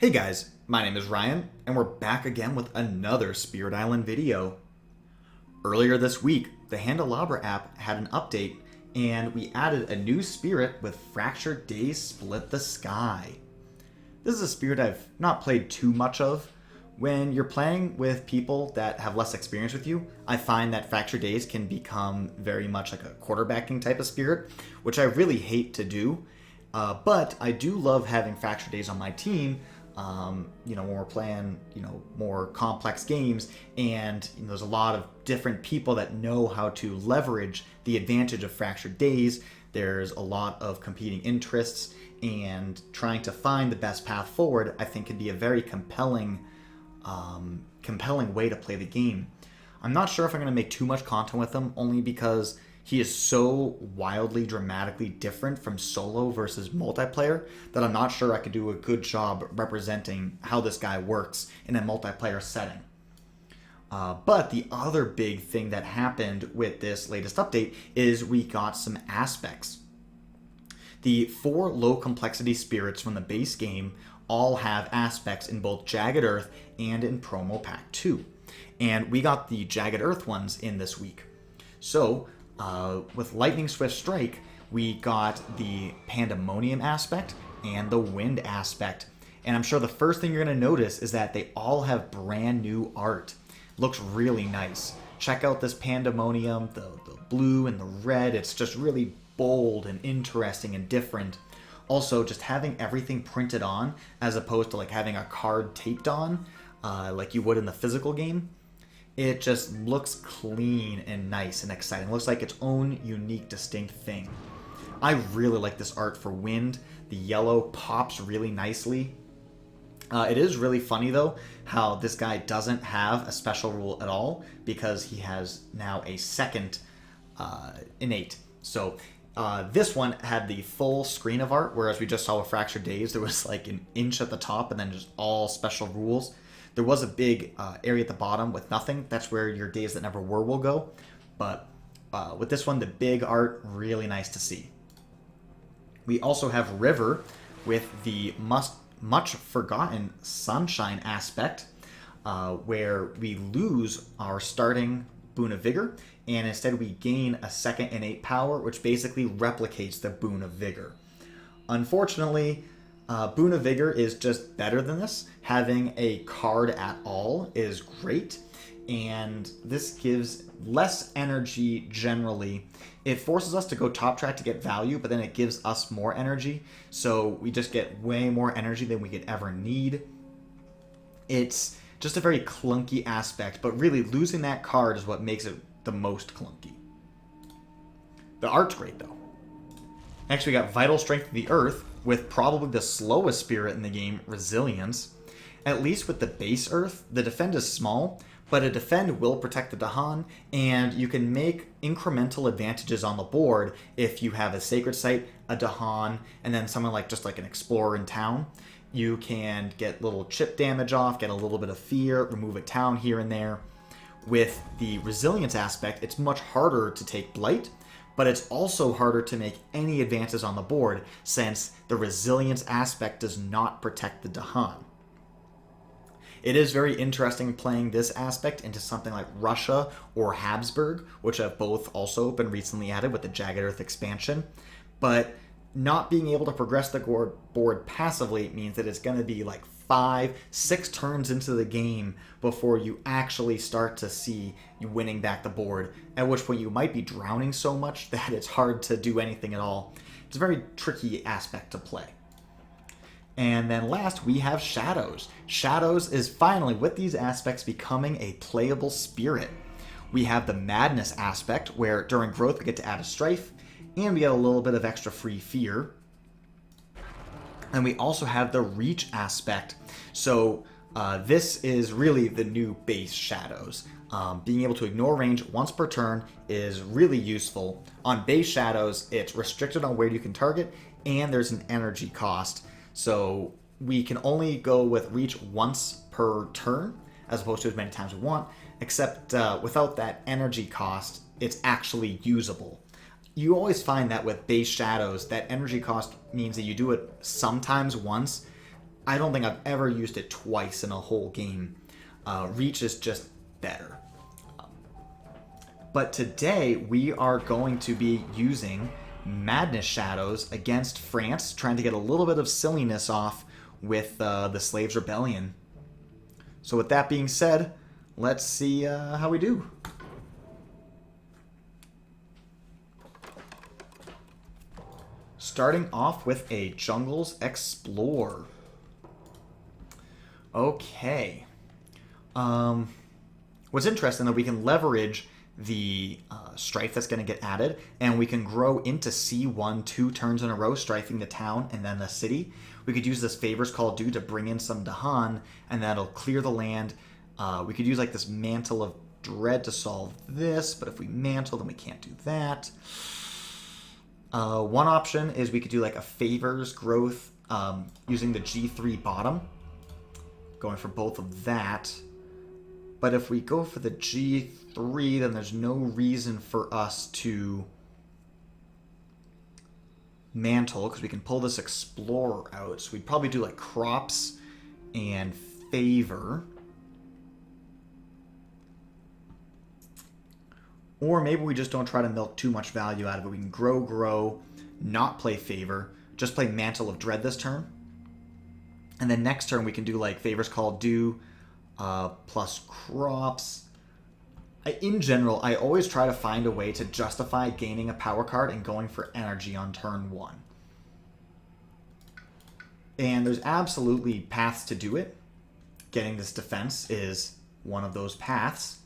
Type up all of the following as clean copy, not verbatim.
Hey guys, my name is Ryan, and we're back again with another Spirit Island video. Earlier this week, the Handelabra app had an update, and we added a new spirit with Fractured Days Split the Sky. This is a spirit I've not played too much of. When you're playing with people that have less experience with you, I find that Fractured Days can become very much like a quarterbacking type of spirit, which I really hate to do. But I do love having Fractured Days on my team. When we're playing, more complex games, and there's a lot of different people that know how to leverage the advantage of Fractured Days. There's a lot of competing interests, and trying to find the best path forward, I think, could be a very compelling way to play the game. I'm not sure if I'm going to make too much content with him, only because he is so wildly, dramatically different from solo versus multiplayer that I'm not sure I could do a good job representing how this guy works in a multiplayer setting. But the other big thing that happened with this latest update is we got some aspects. The 4 low complexity spirits from the base game all have aspects in both Jagged Earth and in Promo Pack 2. And we got the Jagged Earth ones in this week. So, with Lightning Swift Strike, we got the Pandemonium aspect and the Wind aspect. And I'm sure the first thing you're going to notice is that they all have brand new art. Looks really nice. Check out this Pandemonium, the blue and the red. It's just really bold and interesting and different. Also, just having everything printed on as opposed to like having a card taped on like you would in the physical game. It just looks clean and nice and exciting. It looks like its own unique, distinct thing. I really like this art for Wind. The yellow pops really nicely. It is really funny, though, how this guy doesn't have a special rule at all, because he has now a second innate. So this one had the full screen of art, whereas we just saw with Fractured Days, there was like an inch at the top and then just all special rules. There was a big area at the bottom with nothing. That's where your Days That Never Were will go. But with this one, the big art, really nice to see. We also have River with the much forgotten Sunshine aspect, where we lose our starting Boon of Vigor, and instead we gain a second innate power, which basically replicates the Boon of Vigor. Unfortunately, Boon of Vigor is just better than this. Having a card at all is great, and this gives less energy generally. It forces us to go top track to get value, but then it gives us more energy, so we just get way more energy than we could ever need. It's just a very clunky aspect, but really losing that card is what makes it the most clunky. The art's great, though. Next, we got Vital Strength of the Earth, with probably the slowest spirit in the game, Resilience. At least with the base Earth, the defend is small, but a defend will protect the Dahan, and you can make incremental advantages on the board if you have a Sacred Site, a Dahan, and then someone like just like an Explorer in town. You can get little chip damage off, get a little bit of fear, remove a town here and there. With the Resilience aspect, it's much harder to take Blight, but it's also harder to make any advances on the board since the Resilience aspect does not protect the Dahan. It is very interesting playing this aspect into something like Russia or Habsburg, which have both also been recently added with the Jagged Earth expansion, but not being able to progress the board passively means that it's going to be like 5-6 turns into the game before you actually start to see you winning back the board, at which point you might be drowning so much that it's hard to do anything at all. It's a very tricky aspect to play. And then last, we have Shadows. Shadows is finally, with these aspects, becoming a playable spirit. We have the Madness aspect, where during growth we get to add a Strife, and we get a little bit of extra free fear. And we also have the Reach aspect. So this is really the new base Shadows. Being able to ignore range once per turn is really useful. On base Shadows, it's restricted on where you can target, and there's an energy cost. So we can only go with Reach once per turn, as opposed to as many times as we want, except without that energy cost, it's actually usable. You always find that with base Shadows, that energy cost means that you do it sometimes once, I don't think I've ever used it twice in a whole game. Reach is just better. But today we are going to be using Madness Shadows against France, trying to get a little bit of silliness off with the Slaves Rebellion. So with that being said, let's see how we do. Starting off with a Jungles Explore. Okay. What's interesting though, we can leverage the strife that's going to get added, and we can grow into C1 2 turns in a row, strifing the town and then the city. We could use this Favors Call Due to bring in some Dahan, and that'll clear the land. We could use like this Mantle of Dread to solve this, but if we mantle, then we can't do that. One option is we could do like a Favors Growth using the G3 bottom, going for both of that. But if we go for the G3, then there's no reason for us to mantle, because we can pull this Explorer out. So we'd probably do like Crops and Favor. Or maybe we just don't try to milk too much value out of it. We can grow, not play Favor, just play Mantle of Dread this turn. And then next turn we can do like Favors Call Due, plus Crops. In general, I always try to find a way to justify gaining a power card and going for energy on turn 1. And there's absolutely paths to do it. Getting this defense is one of those paths.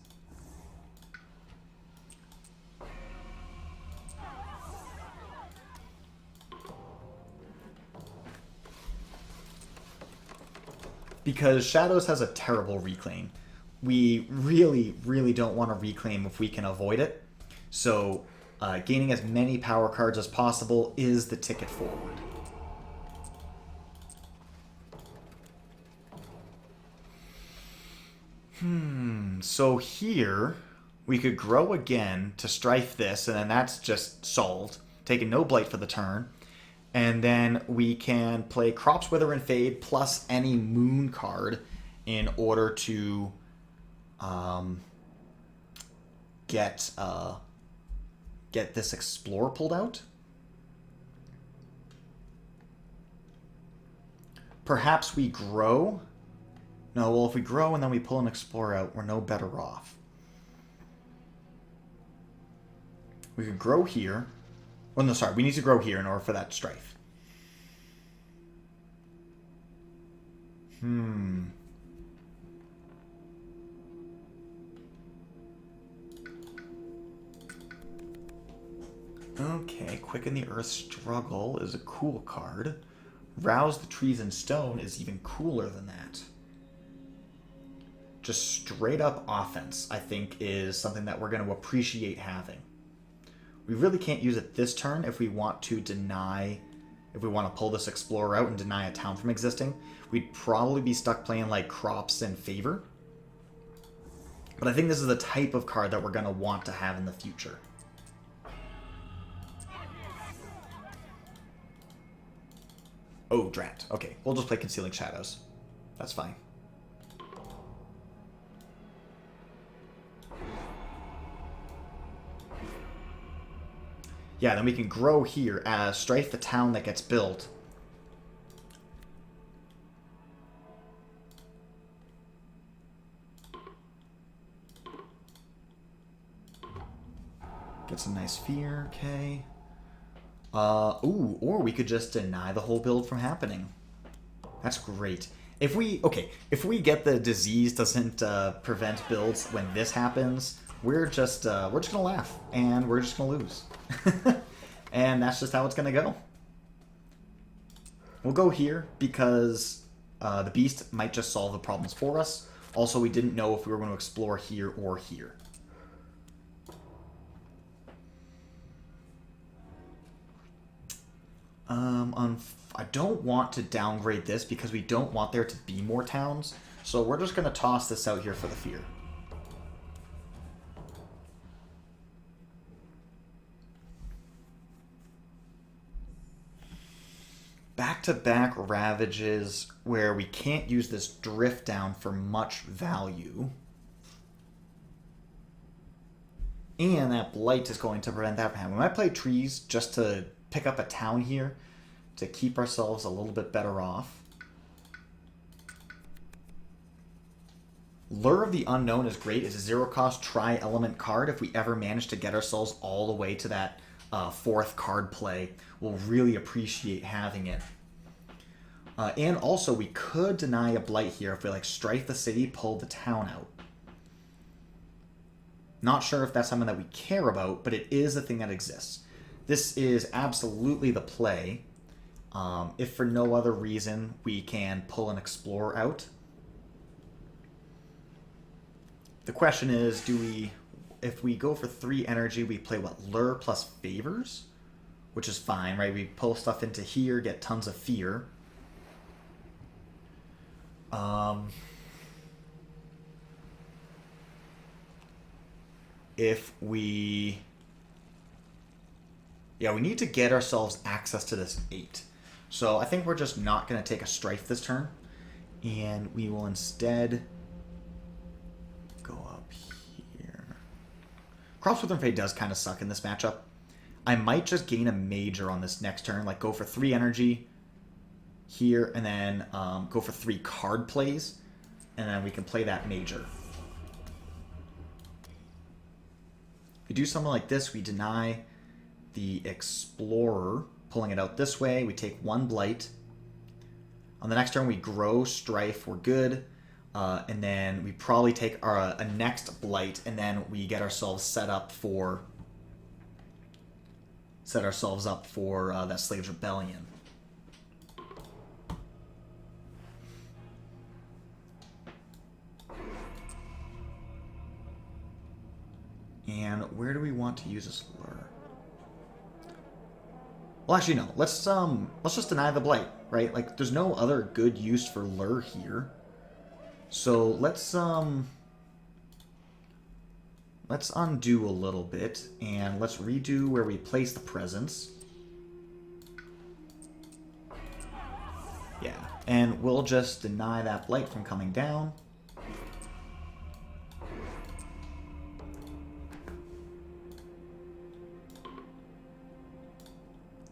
Because Shadows has a terrible reclaim. We really don't want to reclaim if we can avoid it. So gaining as many power cards as possible is the ticket forward. So here we could grow again to strife this, and then that's just solved. Taking no blight for the turn. And then we can play Crops, Wither, and Fade plus any Moon card in order to get this Explorer pulled out. Perhaps we grow. No, well, if we grow and then we pull an Explorer out, we're no better off. We could grow here. Well, no, sorry. We need to grow here in order for that strife. Okay, Quicken the Earth Struggle is a cool card. Rouse the Trees and Stone is even cooler than that. Just straight up offense, I think, is something that we're going to appreciate having. We really can't use it this turn if we want to deny, if we want to pull this Explorer out and deny a town from existing. We'd probably be stuck playing like Crops and Favor. But I think this is the type of card that we're going to want to have in the future. Oh, Drat. Okay, we'll just play Concealing Shadows. That's fine. Yeah, then we can grow here as strife the town that gets built. Get some nice fear, okay. Ooh, or we could just deny the whole build from happening. That's great. If we get the disease doesn't prevent builds when this happens, we're just gonna laugh and we're just gonna lose. And that's just how it's gonna go. We'll go here because the beast might just solve the problems for us. Also, we didn't know if we were going to explore here or here. I don't want to downgrade this because we don't want there to be more towns. So we're just going to toss this out here for the fear. Back back-to-back Ravages where we can't use this drift down for much value. And that Blight is going to prevent that from happening. We might play Trees just to pick up a town here to keep ourselves a little bit better off. Lure of the Unknown is great. It's a zero-cost tri-element card. If we ever manage to get ourselves all the way to that fourth card play, we'll really appreciate having it. And also, we could deny a Blight here if we like Strife the City, pull the town out. Not sure if that's something that we care about, but it is a thing that exists. This is absolutely the play. If for no other reason, we can pull an Explorer out. The question is, if we go for 3 energy, we play what? Lure plus Favors? Which is fine, right? We pull stuff into here, get tons of fear. If we... Yeah, we need to get ourselves access to this 8. So I think we're just not going to take a Strife this turn. And we will instead go up here. Crops Withering Fate does kind of suck in this matchup. I might just gain a Major on this next turn. Like go for 3 energy here and then go for 3 card plays. And then we can play that Major. If we do something like this, we deny the Explorer, pulling it out this way. We take 1 Blight. On the next turn, we grow Strife. We're good. And then we probably take a next Blight, and then we get ourselves set up for that Slaves Rebellion. And where do we want to use this lure? Well, actually, no. Let's just deny the Blight, right? Like, there's no other good use for lure here. So let's undo a little bit, and let's redo where we place the presence. Yeah, and we'll just deny that Blight from coming down.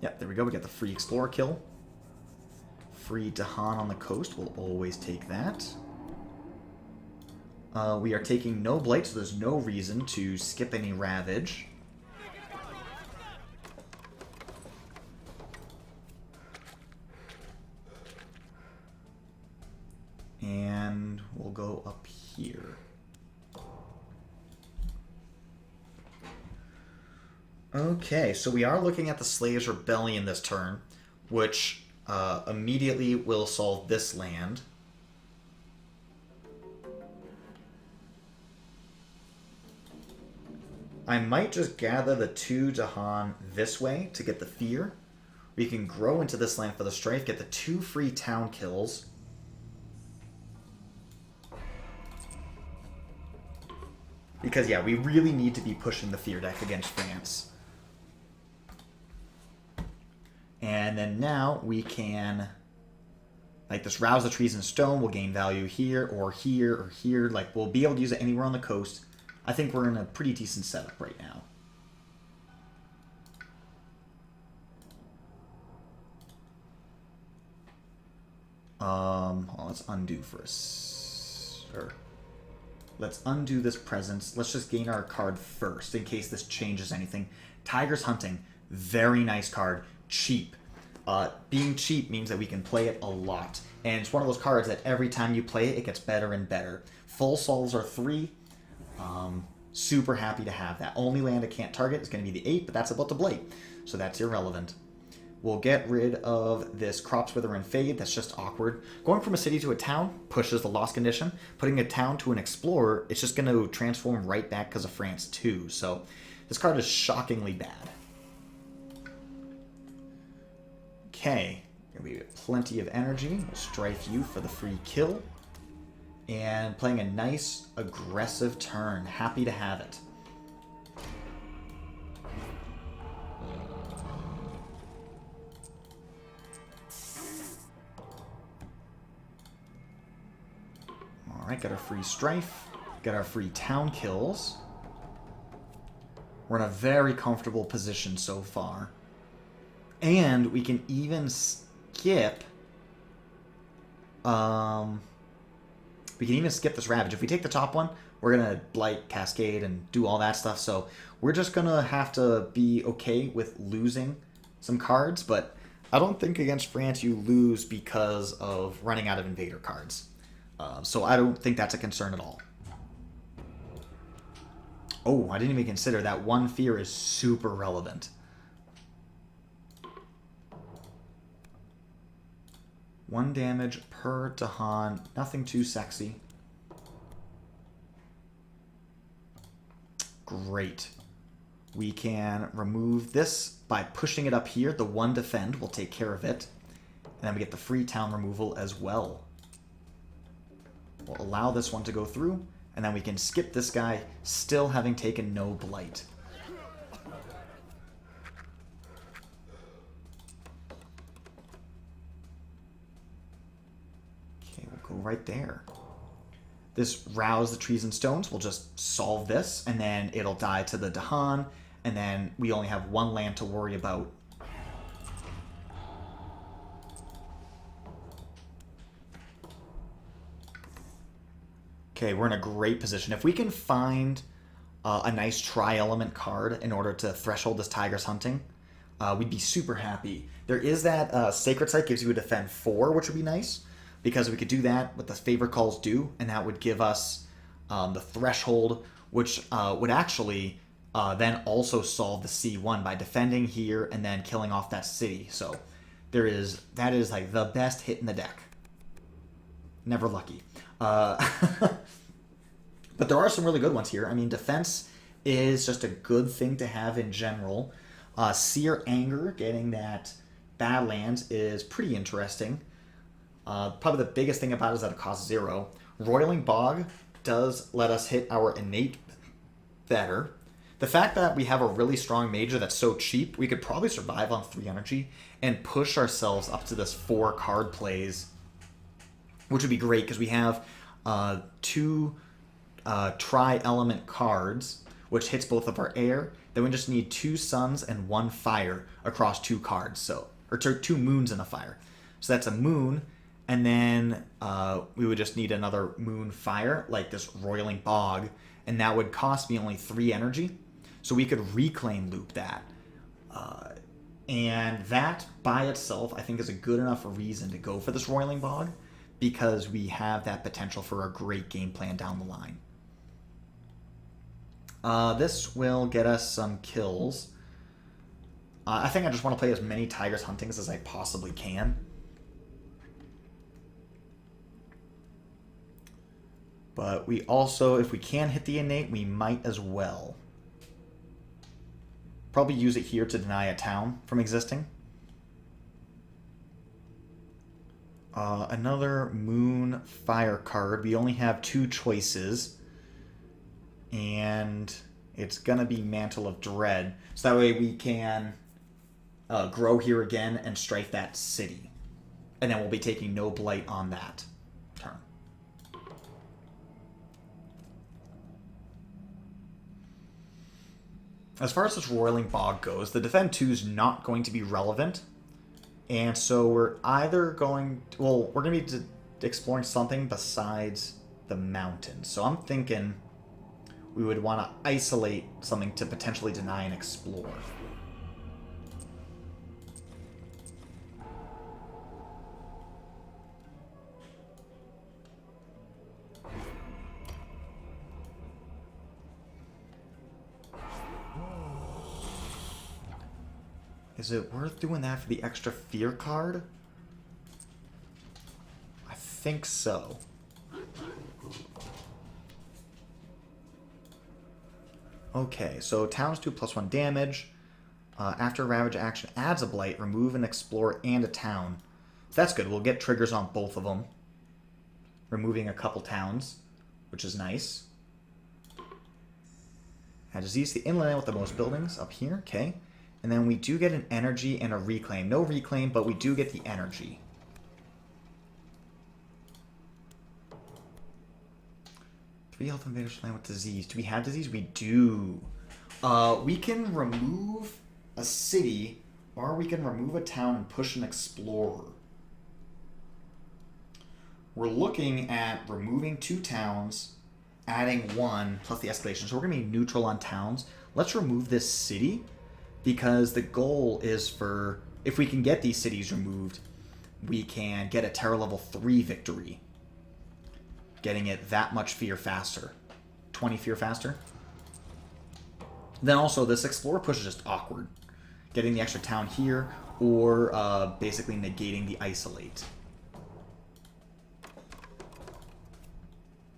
Yep, there we go. We got the free Explorer kill. Free Dahan on the coast. We'll always take that. We are taking no Blight, so there's no reason to skip any Ravage. And we'll go up here. Okay, so we are looking at the Slaves Rebellion this turn, which immediately will solve this land. I might just gather the 2 Dahan this way to get the fear. We can grow into this land for the Strife, get the 2 free town kills. Because, yeah, we really need to be pushing the fear deck against France. And then now we can, like, this Rouse the Trees in Stone will gain value here or here or here. Like, we'll be able to use it anywhere on the coast. I think we're in a pretty decent setup right now. Well, let's undo for let's undo this presence. Let's just gain our card first in case this changes anything. Tiger's Hunting, very nice card, cheap. Being cheap means that we can play it a lot. And it's one of those cards that every time you play it, it gets better and better. Full Souls are 3. Super happy to have that. Only land I can't target is going to be the 8, but that's about to Blight, so that's irrelevant. We'll get rid of this Crops Wither and Fade. That's just awkward. Going from a city to a town pushes the loss condition. Putting a town to an Explorer, it's just going to transform right back because of France too. So this card is shockingly bad. Okay, we have plenty of energy. We'll Strife you for the free kill. And playing a nice, aggressive turn. Happy to have it. Alright, get our free strife. Get our free town kills. We're in a very comfortable position so far. And we can even skip... we can even skip this Ravage. If we take the top one, we're going to Blight, Cascade, and do all that stuff. So we're just going to have to be okay with losing some cards. But I don't think against France you lose because of running out of Invader cards. So I don't think that's a concern at all. Oh, I didn't even consider that one fear is super relevant. One damage per Dahan. Nothing too sexy. Great. We can remove this by pushing it up here. The one defend will take care of it. And then we get the free town removal as well. We'll allow this one to go through. And then we can skip this guy, still having taken no blight. Okay, we'll go right there. This Rouse the Trees and Stones will just solve this, and then it'll die to the Dahan, and then we only have one land to worry about. Okay, we're in a great position. If we can find a nice tri-element card in order to threshold this Tiger's Hunting, we'd be super happy. There is that Sacred Site gives you a defend 4, which would be nice, because we could do that with the Favor Calls do, and that would give us the Threshold, which would actually then also solve the C1 by defending here and then killing off that city. So that is like the best hit in the deck. Never lucky. But there are some really good ones here. I mean, defense is just a good thing to have in general. Seer Anger, getting that Badlands, is pretty interesting. Probably the biggest thing about it is that it costs 0. Roiling Bog does let us hit our innate better. The fact that we have a really strong major that's so cheap, we could probably survive on 3 energy and push ourselves up to this 4 card plays, which would be great because we have 2 tri-element cards, which hits both of our air. Then we just need 2 suns and 1 fire across 2 cards, or 2 moons and a fire. So that's a moon, and then we would just need another moon fire, like this Roiling Bog, and that would cost me only 3 energy. So we could reclaim loop that. And that by itself, I think, is a good enough reason to go for this Roiling Bog, because we have that potential for a great game plan down the line. This will get us some kills. I think I just want to play as many Tiger's Huntings as I possibly can. But we also, if we can hit the innate, we might as well. Probably use it here to deny a town from existing. Another Moon Fire card. We only have 2 choices. And it's going to be Mantle of Dread. So that way we can grow here again and strike that city. And then we'll be taking no blight on that turn. As far as this Roiling Bog goes, the Defend 2 is not going to be relevant. And so we're either going... Well, we're going to be exploring something besides the mountains. So I'm thinking we would want to isolate something to potentially deny and explore. Is it worth doing that for the extra fear card? I think so. Okay, so towns do +1 damage. After Ravage action adds a blight, remove an explorer and a town. So that's good. We'll get triggers on both of them. Removing a couple towns, which is nice. Add disease to the inland with the most buildings up here. Okay. And then we do get an energy and a reclaim. No reclaim, but we do get the energy. 3 health invaders land with disease. Do we have disease? We do. We can remove a city, or we can remove a town and push an explorer. We're looking at removing 2 towns, adding 1, plus the escalation. So we're going to be neutral on towns. Let's remove this city, because the goal is for, if we can get these cities removed, we can get a terror level 3 victory. Getting it that much fear faster. 20 fear faster. Then also, this explorer push is just awkward. Getting the extra town here, or basically negating the isolate.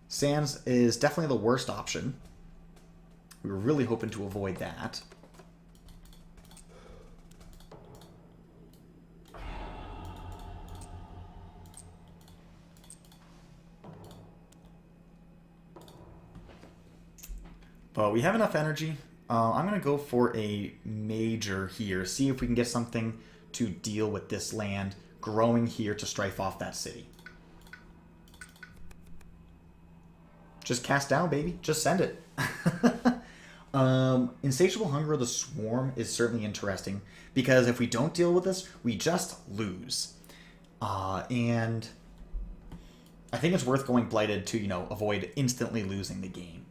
Sands is definitely the worst option. We were really hoping to avoid that. But we have enough energy. I'm going to go for a major here. See if we can get something to deal with this land growing here to strife off that city. Just cast down, baby. Just send it. Insatiable Hunger of the Swarm is certainly interesting, because if we don't deal with this, we just lose. And I think it's worth going Blighted to, avoid instantly losing the game.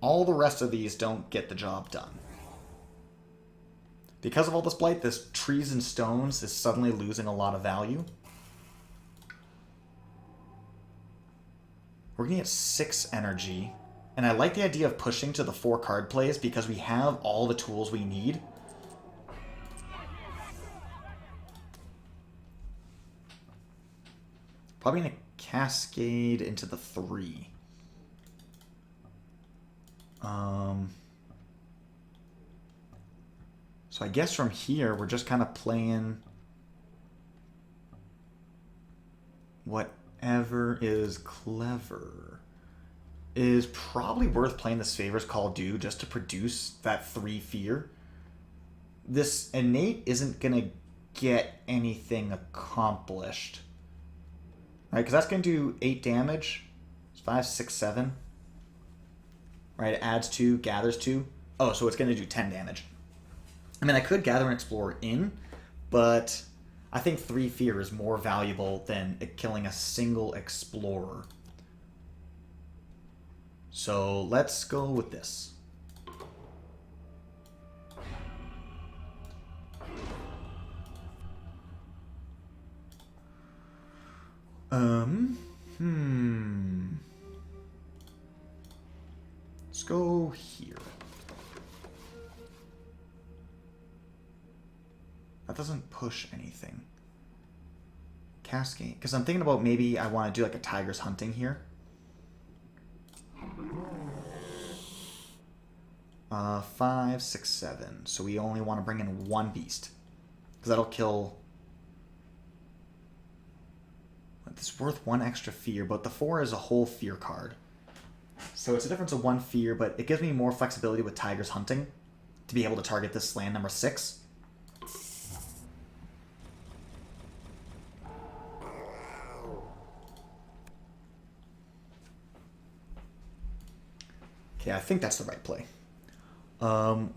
All the rest of these don't get the job done. Because of all this Blight, this Trees and Stones is suddenly losing a lot of value. We're going to get 6 energy. And I like the idea of pushing to the 4 card plays because we have all the tools we need. Probably going to cascade into the 3. So I guess from here, we're just kind of playing whatever is clever. It is probably worth playing this Favors Call Due just to produce that 3 fear. This innate isn't going to get anything accomplished. Right, because that's going to do 8 damage. It's 5, 6, 7. Right, it adds 2, gathers 2. Oh, so it's going to do 10 damage. I mean, I could gather an Explorer in, but I think 3 fear is more valuable than killing a single Explorer. So let's go with this. Let's go here. That doesn't push anything. Cascade. Because I'm thinking about maybe I want to do like a Tiger's Hunting here. 5, 6, 7. So we only want to bring in 1 beast. Because that'll kill... It's worth 1 extra fear, but the 4 is a whole fear card. So it's a difference of 1 fear, but it gives me more flexibility with Tiger's Hunting to be able to target this land number 6. Okay, I think that's the right play.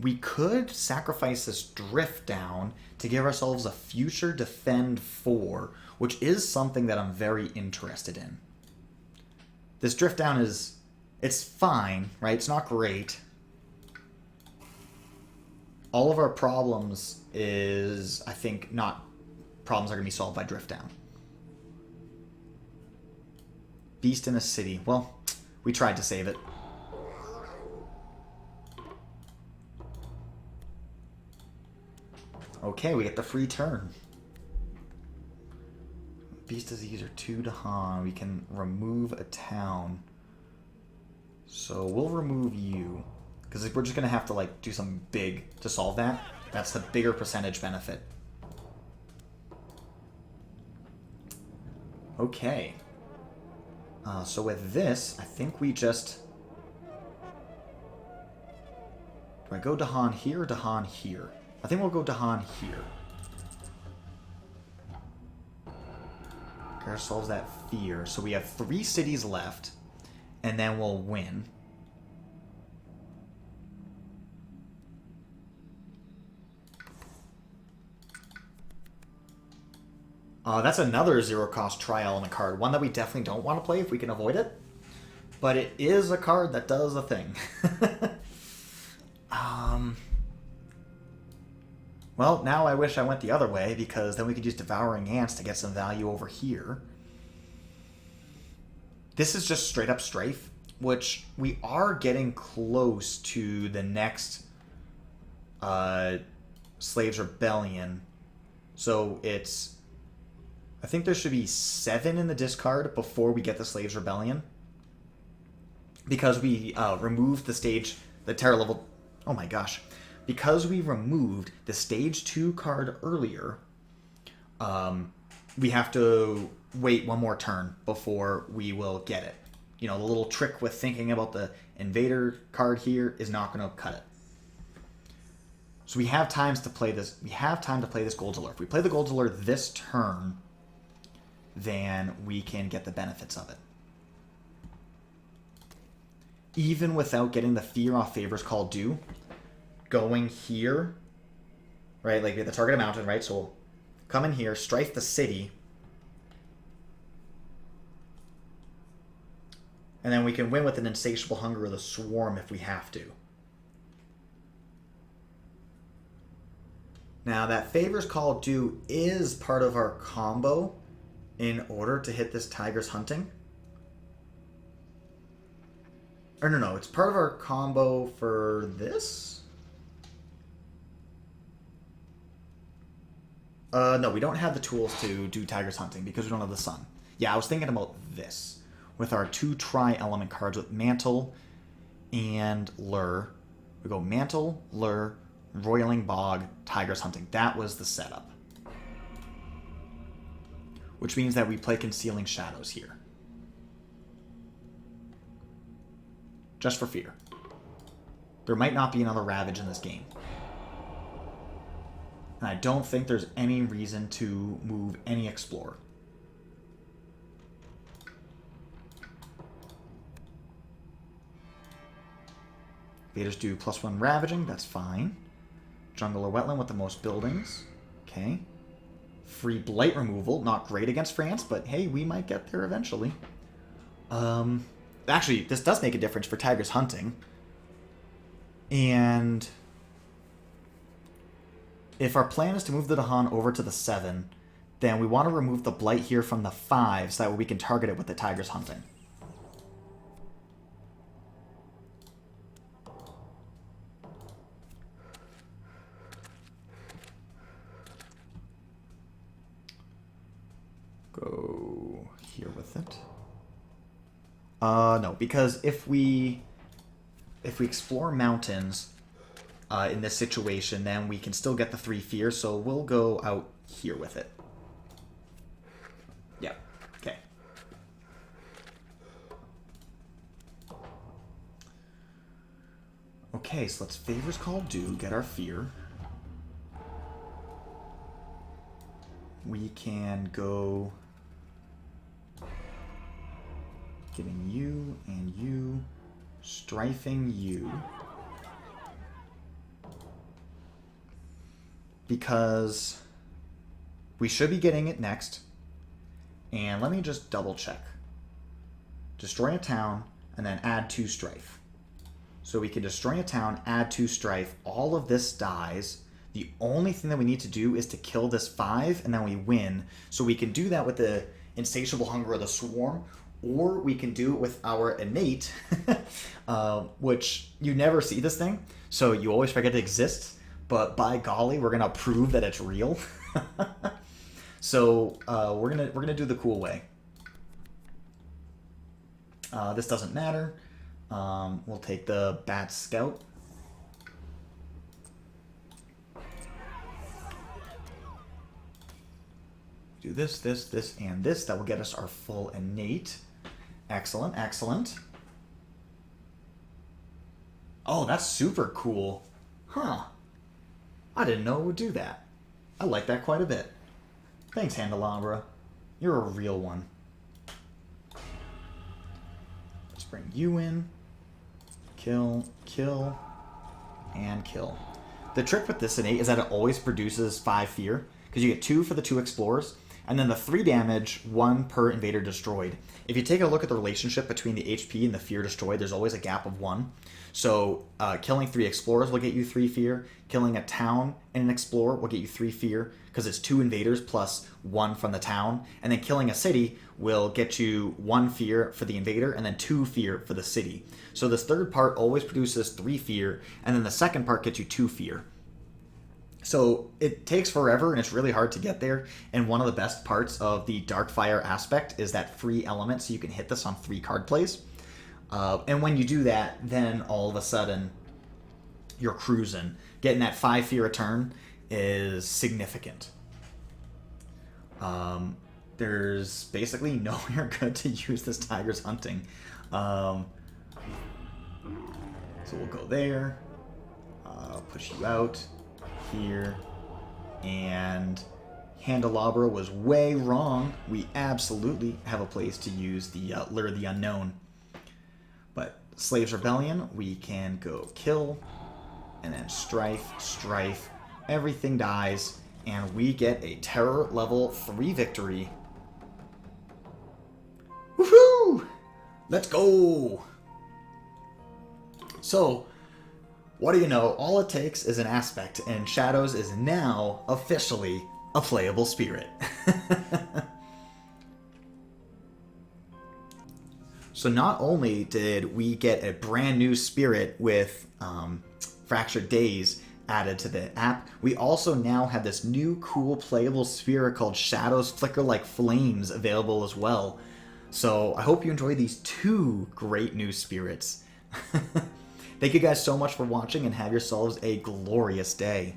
We could sacrifice this Drift Down to give ourselves a future Defend 4, which is something that I'm very interested in. This Drift Down is... It's fine, right? It's not great. All of our problems is, I think, not problems are going to be solved by Drift Down. Beast in a city. Well, we tried to save it. Okay, we get the free turn. Beast Disease or 2 Dahan. We can remove a town. So we'll remove you. Because we're just going to have to like do something big to solve that. That's the bigger percentage benefit. Okay. So with this, I think we just... Do I go Dahan here or Dahan here? I think we'll go Dahan here. Get ourselves that fear. So we have 3 cities left, and then we'll win. That's another zero-cost tri-element card. One that we definitely don't want to play if we can avoid it. But it is a card that does a thing. Well, now I wish I went the other way, because then we could use Devouring Ants to get some value over here. This is just straight-up Strafe, which we are getting close to the next Slaves Rebellion. So it's... I think there should be 7 in the discard before we get the Slaves Rebellion. Because we removed the stage, the terror level... Oh my gosh. Because we removed the stage 2 card earlier, we have to wait one more turn before we will get it. You know, the little trick with thinking about the invader card here is not going to cut it. So we have times to play this. We have time to play this Gold Alert. If we play the Gold Alert this turn, then we can get the benefits of it. Even without getting the fear off Favors Call due, going here, right, like the target mountain, right, so we'll come in here, strife the city, and then we can win with an Insatiable Hunger or the Swarm if we have to. Now, that Favors Call due is part of our combo in order to hit this Tiger's Hunting. Or no, it's part of our combo for this? No, we don't have the tools to do Tiger's Hunting because we don't have the sun. Yeah, I was thinking about this. With our 2 tri-element cards with Mantle and Lure. We go Mantle, Lure, Roiling Bog, Tiger's Hunting. That was the setup. Which means that we play Concealing Shadows here. Just for fear. There might not be another Ravage in this game. And I don't think there's any reason to move any Explorer. Invaders do +1 Ravaging, that's fine. Jungle or Wetland with the most buildings. Okay. Free Blight removal, not great against France, but hey, we might get there eventually. Actually, this does make a difference for Tiger's Hunting. And if our plan is to move the Dahan over to the 7, then we want to remove the Blight here from the 5 so that way we can target it with the Tiger's Hunting. Go here with it. No, because if we explore mountains in this situation, then we can still get the 3 fear, so we'll go out here with it. Yeah, okay. Okay, so let's Favors Call due, get our fear. We can go... Giving you and you, strifing you. Because we should be getting it next. And let me just double check. Destroy a town and then add 2 strife. So we can destroy a town, add 2 strife. All of this dies. The only thing that we need to do is to kill this 5 and then we win. So we can do that with the Insatiable Hunger or the Swarm. Or we can do it with our innate, which you never see this thing, so you always forget it exists, but by golly, we're going to prove that it's real. So we're gonna do the cool way. This doesn't matter. We'll take the Bat Scout. Do this, this, this, and this. That will get us our full innate. Excellent, excellent. Oh, that's super cool. Huh. I didn't know it would do that. I like that quite a bit. Thanks, Handelabra. You're a real one. Let's bring you in. Kill, kill, and kill. The trick with this innate is that it always produces 5 fear, because you get 2 for the 2 explorers, and then the 3 damage, 1 per invader destroyed. If you take a look at the relationship between the HP and the fear destroyed, there's always a gap of 1. So killing 3 explorers will get you 3 fear. Killing a town and an explorer will get you 3 fear, because it's 2 invaders plus 1 from the town. And then killing a city will get you 1 fear for the invader and then 2 fear for the city. So this third part always produces 3 fear, and then the second part gets you 2 fear. So it takes forever and it's really hard to get there. And one of the best parts of the Darkfire aspect is that free element, so you can hit this on 3 card plays. And when you do that, then all of a sudden you're cruising. Getting that 5 fear a turn is significant. There's basically nowhere good to use this Tiger's Hunting. So we'll go there. Push you out. Here, and Candelabra was way wrong. We absolutely have a place to use the Lure of the Unknown. But Slaves Rebellion, we can go kill, and then strife, everything dies, and we get a Terror level 3 victory. Woohoo! Let's go! So, what do you know? All it takes is an aspect, and Shadows is now officially a playable spirit. So not only did we get a brand new spirit with Fractured Days added to the app, we also now have this new cool playable spirit called Shadows Flicker Like Flames available as well. So I hope you enjoy these 2 great new spirits. Thank you guys so much for watching, and have yourselves a glorious day.